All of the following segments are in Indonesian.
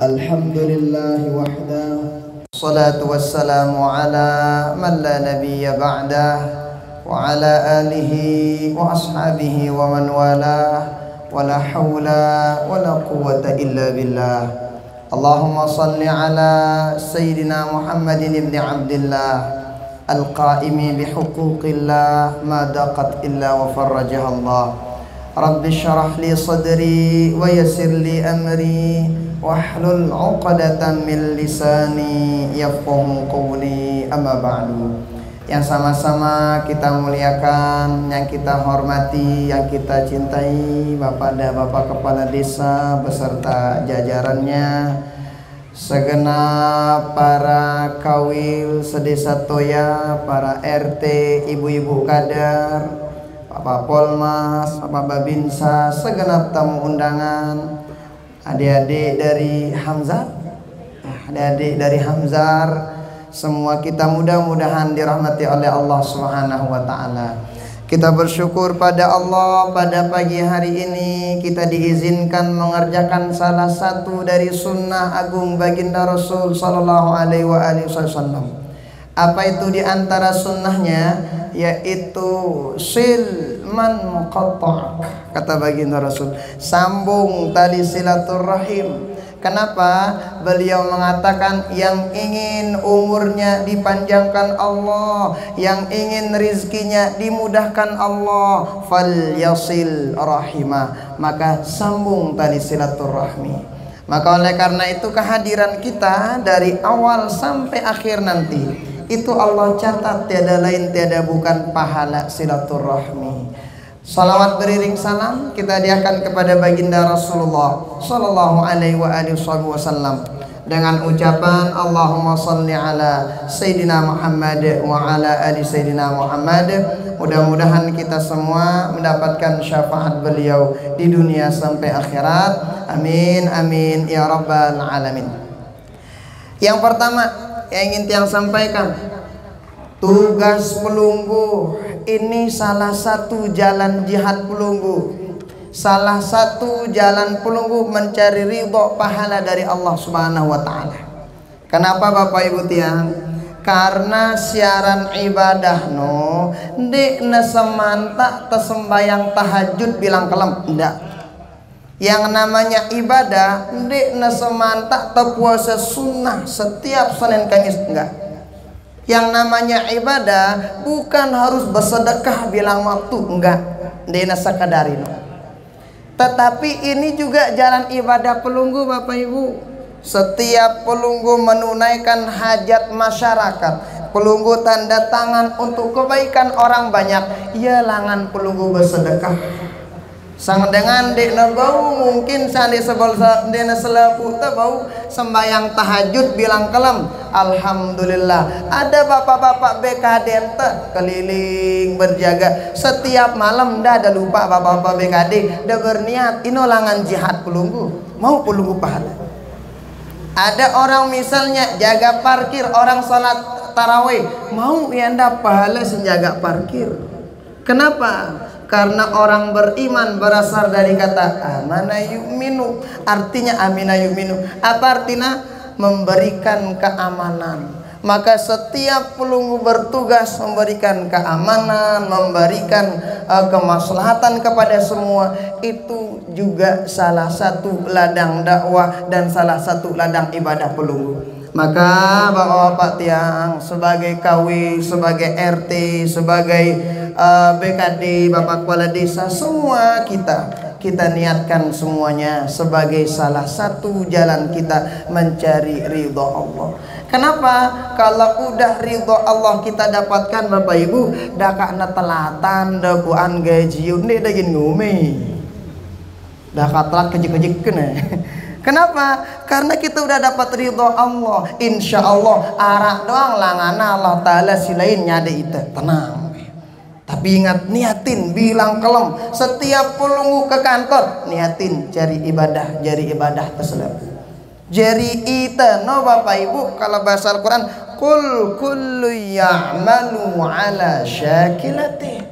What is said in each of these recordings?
Alhamdulillahi wahdah. Salatu wassalamu ala man la nabiyya ba'dah wa ala alihi wa ashabihi wa man walah wa la hawla wa la quwwata illa billah. Allahumma salli ala Sayyidina Muhammadin ibn Abdillah al-qa'imi bihuquqillah ma daqat illa wa farrajaha Allah. Rabbi syrah li sadri wa yassir li amri wahlul 'uqdatam min lisani yafqahu qawli, amma ba'du. Yang sama-sama kita muliakan, yang kita hormati, yang kita cintai Bapak dan Bapak Kepala Desa beserta jajarannya, segenap para kawil sedesa Toya, para RT, ibu-ibu kadar, Bapak Polmas, Bapak Babinsa, segenap tamu undangan, adik-adik dari Hamzah, semua kita mudah-mudahan dirahmati oleh Allah Subhanahu wa taala. Kita bersyukur pada Allah pada pagi hari ini kita diizinkan mengerjakan salah satu dari sunnah agung baginda Rasul sallallahu alaihi wasallam. Apa itu di antara sunnahnya? Yaitu silman qata', kata baginda Rasul, sambung tali silaturahim. Kenapa? Beliau mengatakan yang ingin umurnya dipanjangkan Allah, yang ingin rizkinya dimudahkan Allah, fal yasil rahimah, maka sambung tali silaturahmi. Maka oleh karena itu kehadiran kita dari awal sampai akhir nanti itu Allah catat tiada lain tiada bukan pahala silaturahmi. Salawat beriring salam kita hadiahkan kepada baginda Rasulullah sallallahu alaihi wasallam dengan ucapan Allahumma salli ala Sayyidina Muhammad wa ala ali Sayyidina Muhammad. Mudah-mudahan kita semua mendapatkan syafaat beliau di dunia sampai akhirat. Amin amin ya rabbal alamin. Yang pertama yang ingin tiang sampaikan, tugas pelunggu ini salah satu jalan jihad pelunggu, salah satu jalan pelunggu mencari ridho pahala dari Allah Subhanahu wa taala. Kenapa Bapak Ibu tiang? Karena siaran ibadah no dek semanta tersembayang tahajud bilang kelem enggak. Yang namanya ibadah dek semanta terpuasa sunnah setiap Senin Kamis enggak. Yang namanya ibadah bukan harus bersedekah bilang waktu enggak, dena sakadarin. Tetapi ini juga jalan ibadah pelunggu Bapak Ibu. Setiap pelunggu menunaikan hajat masyarakat, pelunggu tanda tangan untuk kebaikan orang banyak, ia langan pelunggu bersedekah. Sang dengan dek bau mungkin sandi sebal dena selapu bau sembayang tahajud bilang kelem alhamdulillah. Ada bapak-bapak BKD keliling berjaga setiap malam dah ada lupa bapak-bapak BKD dah berniat inolangan jihad pelunggu mau pelunggu pahala. Ada orang misalnya jaga parkir, orang salat tarawih mau yanda pahala senjaga parkir. Kenapa? Karena orang beriman berasal dari kata amana yu'minu, artinya amina yu'minu. Apa artinya? Memberikan keamanan. Maka setiap pelunggu bertugas memberikan keamanan, memberikan kemaslahatan kepada semua. Itu juga salah satu ladang dakwah dan salah satu ladang ibadah pelunggu. Maka bapak-bapak tiang sebagai KW, sebagai RT, sebagai BKD, Bapak Kepala Desa, semua kita niatkan semuanya sebagai salah satu jalan kita mencari ridho Allah. Kenapa? Kalau udah ridho Allah kita dapatkan Bapak Ibu, dah kakna telatan, dah buan gaji, nih dah gini ngumi, dah katlat kejik-kejik kena. Kenapa? Karena kita udah dapat ridho Allah. Insya Allah arah doang langana Allah Ta'ala silain nyade itu tenang. Tapi ingat niatin bilang kelem setiap pelunggu ke kantor niatin cari ibadah tersebut. Jadi itu no Bapak Ibu kalau bahasa Al-Quran kul kullu ya'malu ala syakilati.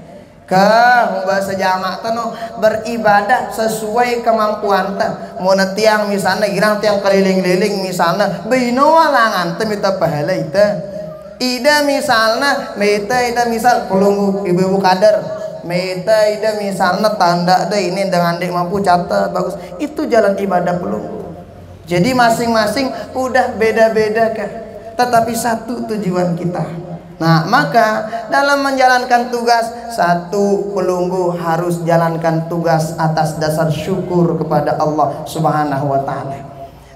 bahasa jamak tano beribadah sesuai kemampuan ta. Mun tiang misalnya girang tiang keliling-liling misalnya bino walangan teu minta pahala ita. Ida misalnya meta ida misal pelunggu ibu-ibu kader. Meta ida misalnya tanda deh ini dengan dek mampu catat bagus. Itu jalan ibadah pelunggu. Jadi masing-masing udah beda-beda kan. Tetapi satu tujuan kita. Nah, maka dalam menjalankan tugas, satu pelunggu harus jalankan tugas atas dasar syukur kepada Allah Subhanahu wa taala.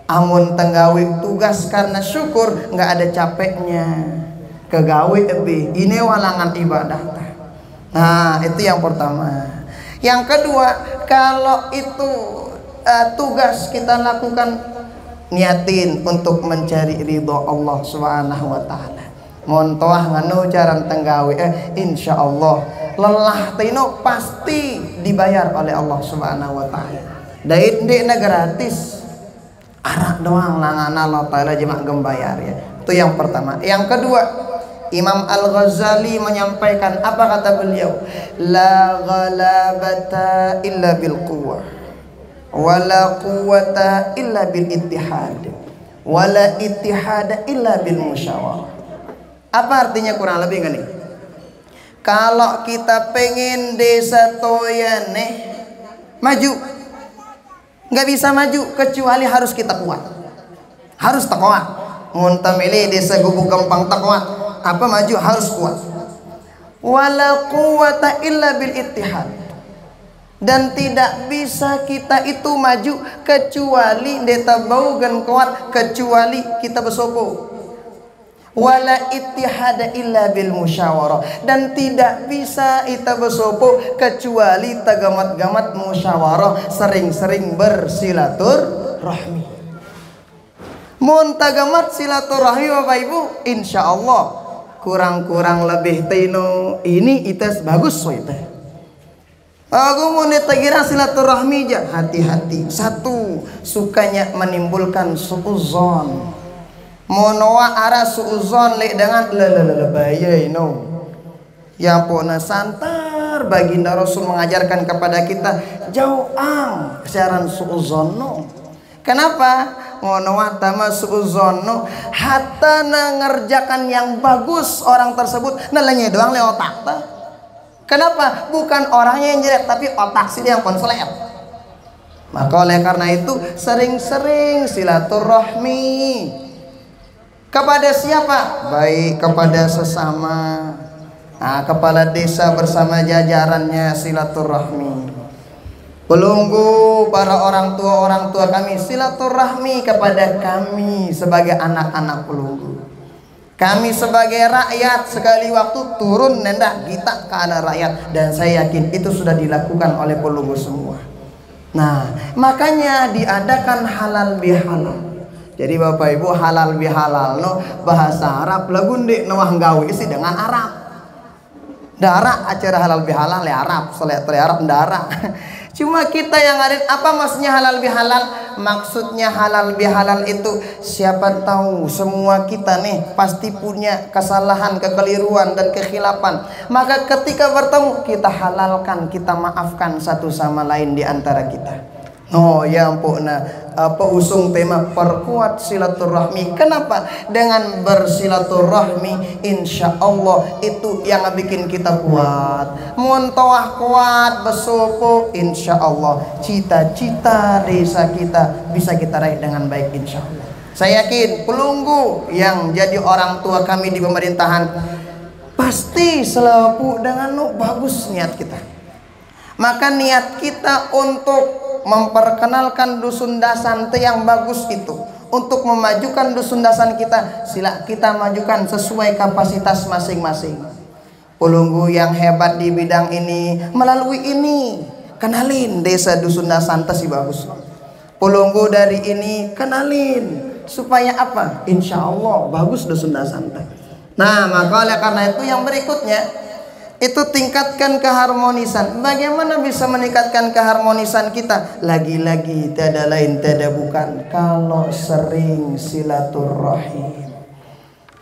Amun tenggawi tugas karena syukur nggak ada capeknya. Kegawi lebih ini walangan ibadah. Nah, itu yang pertama. Yang kedua, kalau itu tugas kita lakukan niatin untuk mencari ridho Allah Subhanahu wa taala. Montoah nganu caran tenggawi insyaallah lelah tino pasti dibayar oleh Allah Subhanahu wa taala. Daid na gratis. Arak doang langana Allah taala jemak gembayar ya. Itu yang pertama. Yang kedua, Imam Al-Ghazali menyampaikan apa kata beliau? La ghalabata illa bil quwwah wa la quwwata illa bil ittihad wa la ittihada illa bil musyawarah. Apa artinya kurang lebih kan nih? Kalau kita pengen desa Toyane maju, nggak bisa maju kecuali harus kita kuat, harus takwa. Muntamili desa Gubuk Gampang takwa. Apa maju harus kuat. Wala quwwata illa bil ittihad. Dan tidak bisa kita itu maju kecuali deta bau gan kuat, kecuali kita bersopo. Wala ittihada illa bil musyawarah. Dan tidak bisa kita bersopo kecuali tagamat-gamat musyawarah, sering-sering bersilaturahmi. Mun tagamat silaturahmi Bapak Ibu, insyaallah kurang-kurang lebih tino ini itas bagus so itu. Aku mau netagira silaturahmi aja, hati-hati. Satu, sukanya menimbulkan suuzon. Monoa arah suuzon lek dengan bahaya no. Yang puna santar baginda Rasul mengajarkan kepada kita jauang siaran suuzon no. Kenapa? Monoa tama suuzon no. Hatta ngerjakan yang bagus orang tersebut nalanya doang le otak ta. Kenapa? Bukan orangnya yang jelek tapi otak sih yang konslet. Maka oleh karena itu sering-sering silaturahmi. Kepada siapa? Baik kepada sesama. Nah, kepala desa bersama jajarannya silaturahmi. Pelunggu para orang tua kami silaturahmi kepada kami sebagai anak-anak pelunggu. Kami sebagai rakyat sekali waktu turun nendak kita ke anak rakyat, dan saya yakin itu sudah dilakukan oleh pelunggu semua. Nah, makanya diadakan halal bihalal. Jadi Bapak Ibu halal bihalal no bahasa Arab lagundi nawah gawe isi dengan Arab. Dara acara halal bihalal le Arab, selek Arab dara. Cuma kita yang ada apa maksudnya halal bihalal? Maksudnya halal bihalal itu siapa tahu semua kita nih pasti punya kesalahan, kekeliruan dan kekhilafan. Maka ketika bertemu kita halalkan, kita maafkan satu sama lain di antara kita. Oh ya ampun, apa usung tema perkuat silaturahmi. Kenapa? Dengan bersilaturahmi insya Allah itu yang bikin kita kuat. Muntoah kuat besopo insya Allah cita-cita desa kita bisa kita raih dengan baik insya Allah. Saya yakin pelunggu yang jadi orang tua kami di pemerintahan pasti selalu dengan bagus niat kita. Maka niat kita untuk memperkenalkan dusun dasan yang bagus itu, untuk memajukan dusun dasan kita, sila kita majukan sesuai kapasitas masing-masing. Pelunggu yang hebat di bidang ini melalui ini kenalin desa dusun dasan si bagus. Pelunggu dari ini kenalin supaya apa? Insya Allah bagus dusun dasan. Nah maka oleh karena itu yang berikutnya itu tingkatkan keharmonisan. Bagaimana bisa meningkatkan keharmonisan kita? Lagi-lagi tiada lain tiada bukan kalau sering silaturahim.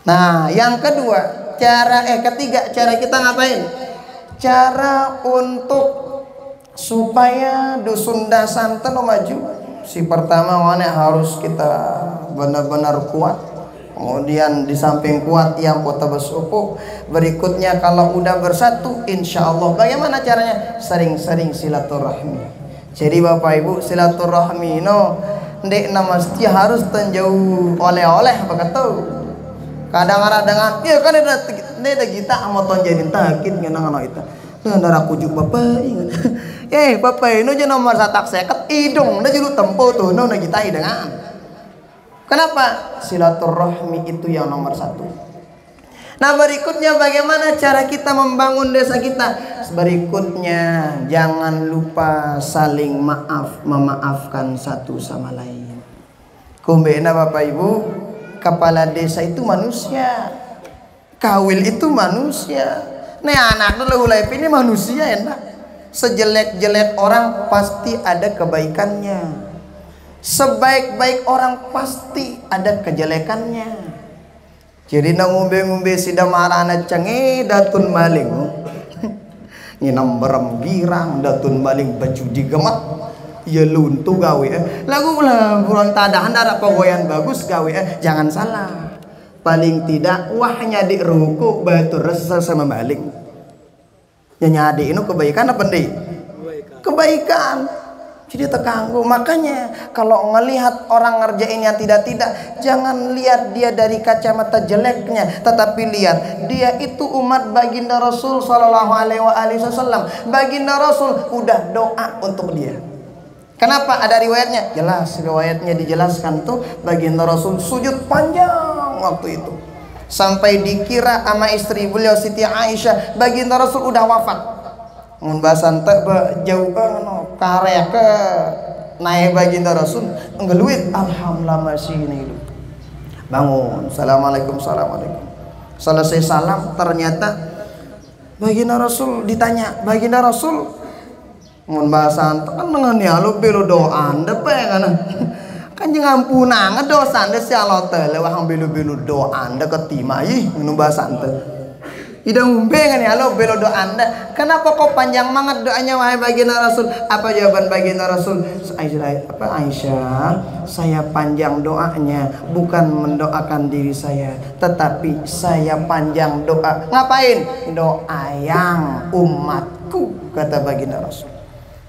Nah yang kedua ketiga cara kita ngapain? cara untuk supaya dusun dasanten maju. Si pertama mana harus kita benar-benar kuat. Kemudian di samping kuat yang kota bersuku, berikutnya kalau udah bersatu, insya Allah bagaimana caranya? Sering-sering silaturahmi. Jadi Bapak Ibu, silaturahmi no ndek mesti harus tenjauh oleh-oleh apa kata. Kadang-kadang dengan ya kan ada kita amoton jadi takit ngenang anak itu. Ndara kujuk Bapak ingat. Bapak ini aja nomor satak seket hidung nda juru tempo tuh no kita dengan. Kenapa? Silaturahmi itu yang nomor satu. Nah berikutnya bagaimana cara kita membangun desa kita? Berikutnya jangan lupa saling memaafkan satu sama lain. Kumbena Bapak Ibu, kepala desa itu manusia, kawil itu manusia. Nih anak dulu ini manusia enak. Sejelek-jelek orang pasti ada kebaikannya. Sebaik-baik orang pasti ada kejelekannya. Jadi nang ngumbe-ngumbe sida marana cengi datun maling. Nginam berem girang datun maling baju digemat. Ya luntu gawe. Lagu lah bulan tadahan ada pogoyan bagus gawe. Jangan salah. Paling tidak wahnya di ruku batu rasa sama maling. Nyadi ini kebaikan apa nih? Kebaikan. Jadi terganggu. Makanya kalau ngelihat orang ngerjain yang tidak-tidak, jangan lihat dia dari kacamata jeleknya, tetapi lihat dia itu umat baginda Rasul Sallallahu Alaihi Wasallam. Baginda Rasul udah doa untuk dia. Kenapa? Ada riwayatnya. Jelas riwayatnya dijelaskan tuh baginda Rasul sujud panjang waktu itu sampai dikira sama istri beliau Siti Aisyah baginda Rasul udah wafat. Mun bahasan teh jauh kan karya ke naik baginda Rasul ngeluit alhamdulillah masih ini hidup. Bangun, assalamualaikum, assalamualaikum. Selesai salam ternyata baginda Rasul ditanya, baginda Rasul mun bahasan kan dengan lu belu doa anda pengen kan jangan punang dosa anda si Allah tele wahang belu doa anda ketima ih nu bahasan teh. Idang umbengan ya lo belo doa anda. Kenapa kok panjang banget doanya wahai baginda Rasul? Apa jawaban baginda Rasul? Aisyah, saya panjang doanya bukan mendoakan diri saya, tetapi saya panjang doa. Ngapain? Doa yang umatku, kata baginda Rasul.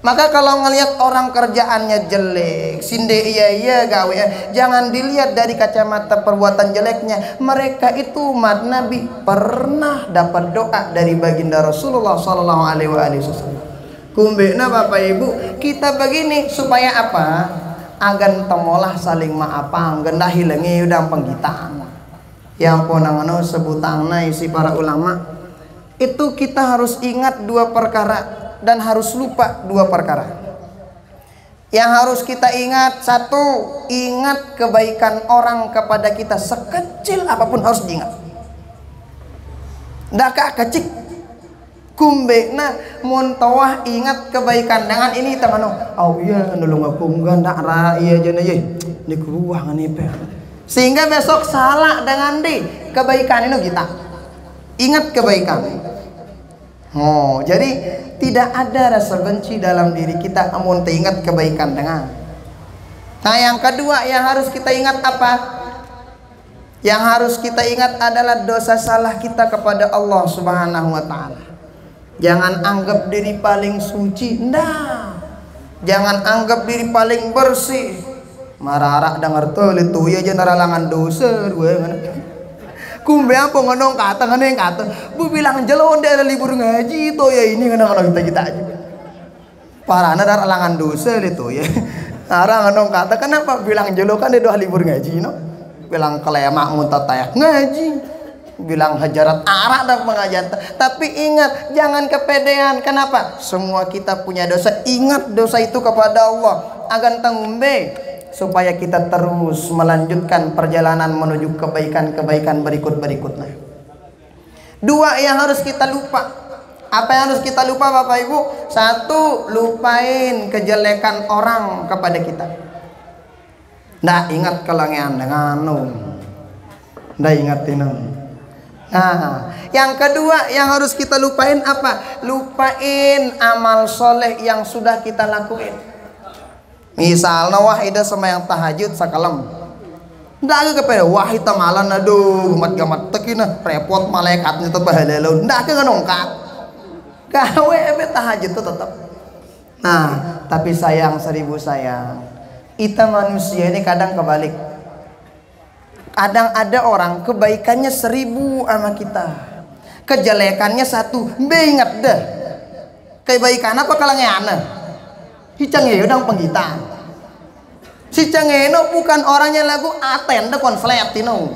Maka kalau ngelihat orang kerjaannya jelek, sinde iya gawe, jangan dilihat dari kacamata perbuatan jeleknya. Mereka itu umat Nabi pernah dapat doa dari baginda Rasulullah Sallallahu Alaihi Wasallam. Kumbena Bapak Ibu, kita begini supaya apa? Agan temolah saling maafan, gendah hilangi udang penggitaan. Yang ponangan sebutangna isi para ulama itu kita harus ingat dua perkara. Dan harus lupa dua perkara. Yang harus kita ingat, satu, ingat kebaikan orang kepada kita sekecil apapun harus diingat. Daka kecik kumbe na muntawah ingat kebaikan dengan ini teman. Oh iya nulung aku enggak ra iya jana ye ni keruah ngani pe. Sehingga besok salah dengan kebaikan ini kita. Ingat kebaikan. Oh, jadi tidak ada rasa benci dalam diri kita, namun teringat kebaikan dengan. Nah, yang kedua yang harus kita ingat apa? Yang harus kita ingat adalah dosa salah kita kepada Allah Subhanahu wa taala. Jangan anggap diri paling suci, nah. Jangan anggap diri paling bersih. Marara dengar tuh itu ya jeneralangan dosa gue mana. Kumbe apa ngonong kata ngeneng kata bu bilang jelon dia ada libur ngaji itu ya ini ngenong kita aja para anak alangan dosa itu ya orang ngonong kata kenapa bilang jelo kan dia doa libur ngaji no bilang kelemak muntah tayak ngaji bilang hajarat arak dan pengajian tapi ingat jangan kepedean. Kenapa? Semua kita punya dosa, ingat dosa itu kepada Allah agan tangumbe supaya kita terus melanjutkan perjalanan menuju kebaikan-kebaikan berikut-berikutnya. Dua yang harus kita lupa. Apa yang harus kita lupa Bapak Ibu? Satu, lupain kejelekan orang kepada kita. Nggak ingat kelangian dengan nggak ingat ini. Nah, yang kedua yang harus kita lupain apa? Lupain amal soleh yang sudah kita lakuin. Misalnya wah ida semayang tahajud sakalem. Ndak ke kepada wah ita malan aduh gamat-gamat tekina repot malaikatnya tetep bahalelo. Ndak ke nongkat. Gawe tahajud itu tetap. Nah, tapi sayang seribu sayang. Ita manusia ini kadang kebalik. Kadang ada orang kebaikannya 1000 sama kita, kejelekannya 1. Ingat deh, kebaikan apa kalangnya? Hicangnya udang penggita. Si cangeno bukan orangnya lagu aten deh konslet tino.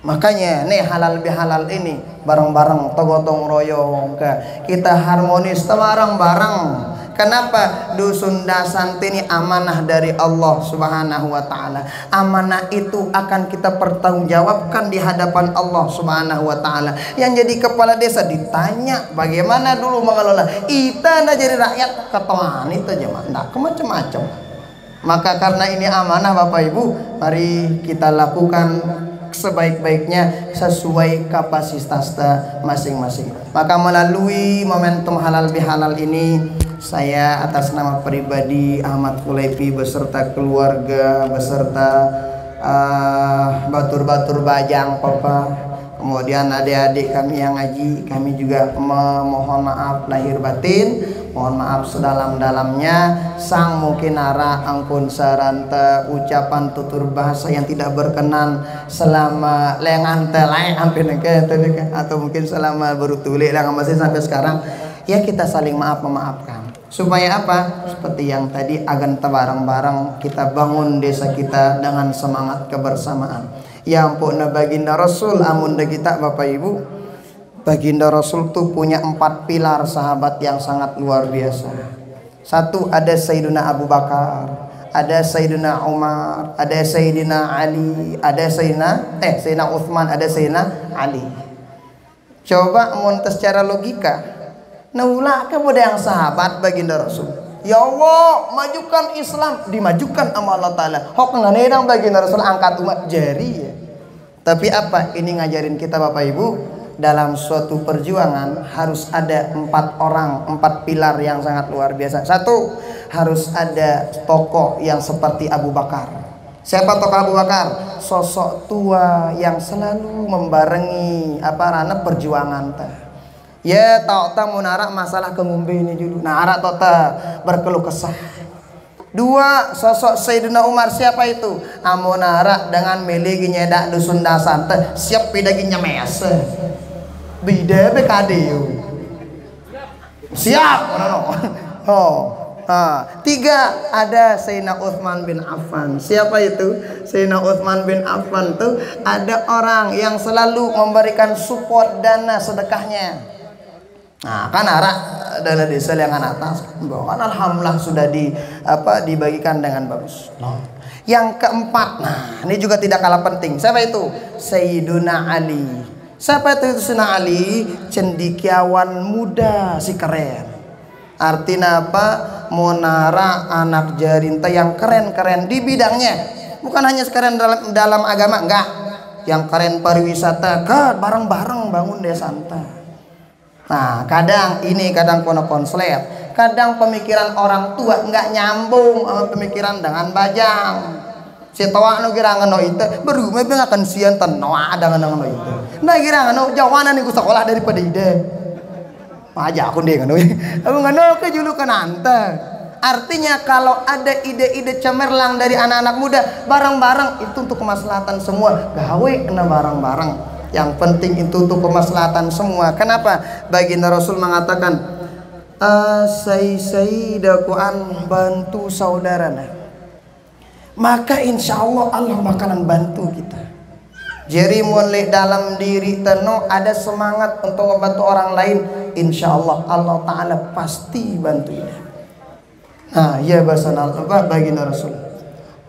Makanya nih halal bihalal ini bareng-bareng gotong royong kita harmonis bareng-bareng. Kenapa? Dusun Dasanti ini amanah dari Allah Subhanahu wa taala. Amanah itu akan kita pertanggungjawabkan di hadapan Allah Subhanahu wa taala. Yang jadi kepala desa ditanya bagaimana dulu mengelola. Kita ndak jadi rakyat ketoan itu aja ndak macam-macam. Maka karena ini amanah Bapak Ibu, mari kita lakukan sebaik-baiknya sesuai kapasitas masing-masing. Maka melalui momentum halal bihalal ini, saya atas nama pribadi Ahmad Kulaipi beserta keluarga, beserta batur-batur bajang Papa, kemudian adik-adik kami yang ngaji, kami juga memohon maaf lahir batin, mohon maaf sedalam-dalamnya. Sang mungkin ara angkun saranta ucapan tutur bahasa yang tidak berkenan selama lengan telai hampir atau mungkin selama berutuli yang masih sampai sekarang, ya kita saling maaf memaafkan. Supaya apa? Seperti yang tadi agan bareng-bareng kita bangun desa kita dengan semangat kebersamaan. Ya ampun baginda Rasul amun kita Bapak Ibu, baginda Rasul tuh punya 4 pilar sahabat yang sangat luar biasa. 1 ada Sayyidina Abu Bakar, ada Sayyidina Umar, ada Sayyidina Ali, ada Sayyidina Uthman, ada Sayyidina Ali. Coba mun secara logika naulah kepada yang sahabat baginda Rasul. Ya Allah, majukan Islam, dimajukan sama Allah Ta'ala. Hok nganedang baginda Rasul angkat umat jari ya. Tapi apa? Ini ngajarin kita Bapak Ibu, dalam suatu perjuangan harus ada 4 orang, 4 pilar yang sangat luar biasa. 1, harus ada tokoh yang seperti Abu Bakar. Siapa tokoh Abu Bakar? Sosok tua yang selalu membarengi perjuangan ta. Ya tak munara masalah kengumbe ini dulu. Nah arak berkeluh kesah. 2, sosok Sayyidina Umar. Siapa itu? Amunara dengan milih nyedak dusun dasan siap pidaginya mese. Bida BKD siap. Oh. 3 ada Sayyidina Uthman bin Affan. Siapa itu? Sayyidina Uthman bin Affan tuh ada orang yang selalu memberikan support dana sedekahnya. Nah kan arah dana desa yang atas bahwa kan alhamdulillah sudah dibagikan dengan bagus. Yang keempat, nah ini juga tidak kalah penting. Siapa itu? Sayyiduna Ali. Siapa itu Sayyidina Ali? Cendikiawan muda si keren. Artinya apa? Monara anak jarinta yang keren-keren di bidangnya. Bukan hanya sekeren dalam agama, enggak. Yang keren pariwisata, bareng-bareng bangun desa anta. Nah kadang kono konslet, kadang pemikiran orang tua nggak nyambung sama pemikiran dengan bajang. Si tua nu kira ngeno itu baru memang akan sian tenoa ada ngeno itu. Nah kira ngeno jawanan nih sekolah daripada ide. Aja aku deh ngeno. Aku ngeno ke julukan anta. Artinya kalau ada ide-ide cemerlang dari anak-anak muda bareng-bareng itu untuk kemaslahatan semua. Gawe kena bareng-bareng. Yang penting itu untuk kemaslahatan semua. Kenapa? Baginda Rasul mengatakan, sayyidakuan bantu saudarana. Maka insya Allah Allah bakalan bantu kita. Jadi mulai dalam diri teno ada semangat untuk membantu orang lain, insya Allah Allah Ta'ala pasti bantu ini. Nah ya bahasa baginda Rasul.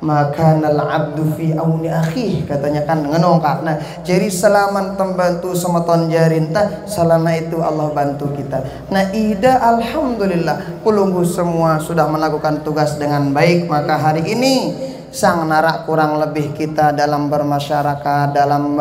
Maka nal abdu fi auni akhi, katanya kan ngenongkak. Nah jadi selama tembantu semeton jarinta selama itu Allah bantu kita. Nah ida alhamdulillah kulunggu semua sudah melakukan tugas dengan baik. Maka hari ini sang narak kurang lebih kita dalam bermasyarakat, dalam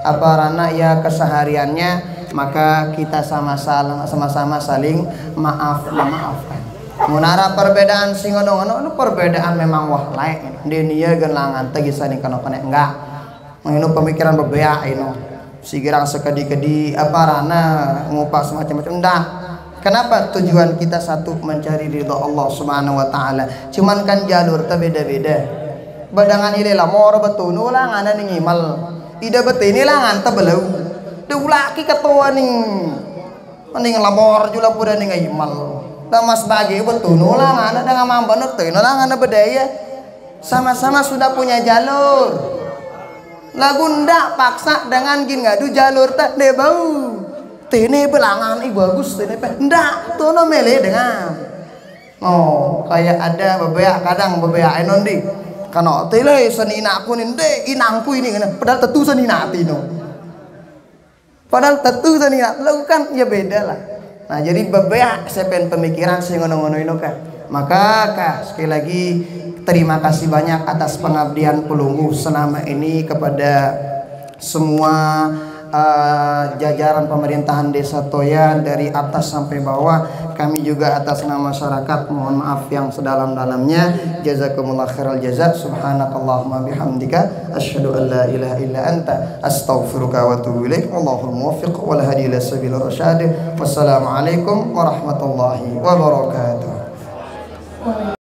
rana ya kesehariannya, maka kita sama-sama saling memaafkan. Munara perbedaan sing ngono perbedaan memang wah lain dunia gelangan teh gisani kana enggak menginuk pemikiran bebea ino sigirang sekedi-kedi rana ngupas macam-macam enggak. Kenapa? Tujuan kita satu, mencari ridho Allah Subhanahu wa taala. Cuman kan jalur teh beda-beda. Badangan ilela mor betunu lah ngana ning imal. Ida betini lah ngan teh beleu. Deuk laki ketua ning mending lamor jula pura ning imal. Da mas bagi betunu lah ngana da ngamamban teu lah ngana bedaya. Sama-sama sudah punya jalur. Lagu ndak paksa dengan gin ngadu jalur teh de bau. Tene belangan bagus tene ndak tono mele dengan kayak ada bebea kadang bebea enondi kana tele sanina aku ninde inangku ini kana padahal tetu sanina tino padahal tetu sanina lu kan ya beda lah. Nah jadi bebea sepen pemikiran sing ngono-ngono ino kan. Maka sekali lagi terima kasih banyak atas pengabdian Pelunggu selama ini kepada semua jajaran pemerintahan Desa Toyan dari atas sampai bawah. Kami juga atas nama masyarakat mohon maaf yang sedalam-dalamnya. Jazakumullah khairal jazaa. Subhanakallahumma bihamdika asyhadu an la ilaha illa anta astaghfiruka wa atubu ilaik. Wallahul muwaffiq wal hadi ila sabilir rasyad. Wassalamualaikum warahmatullahi wabarakatuh.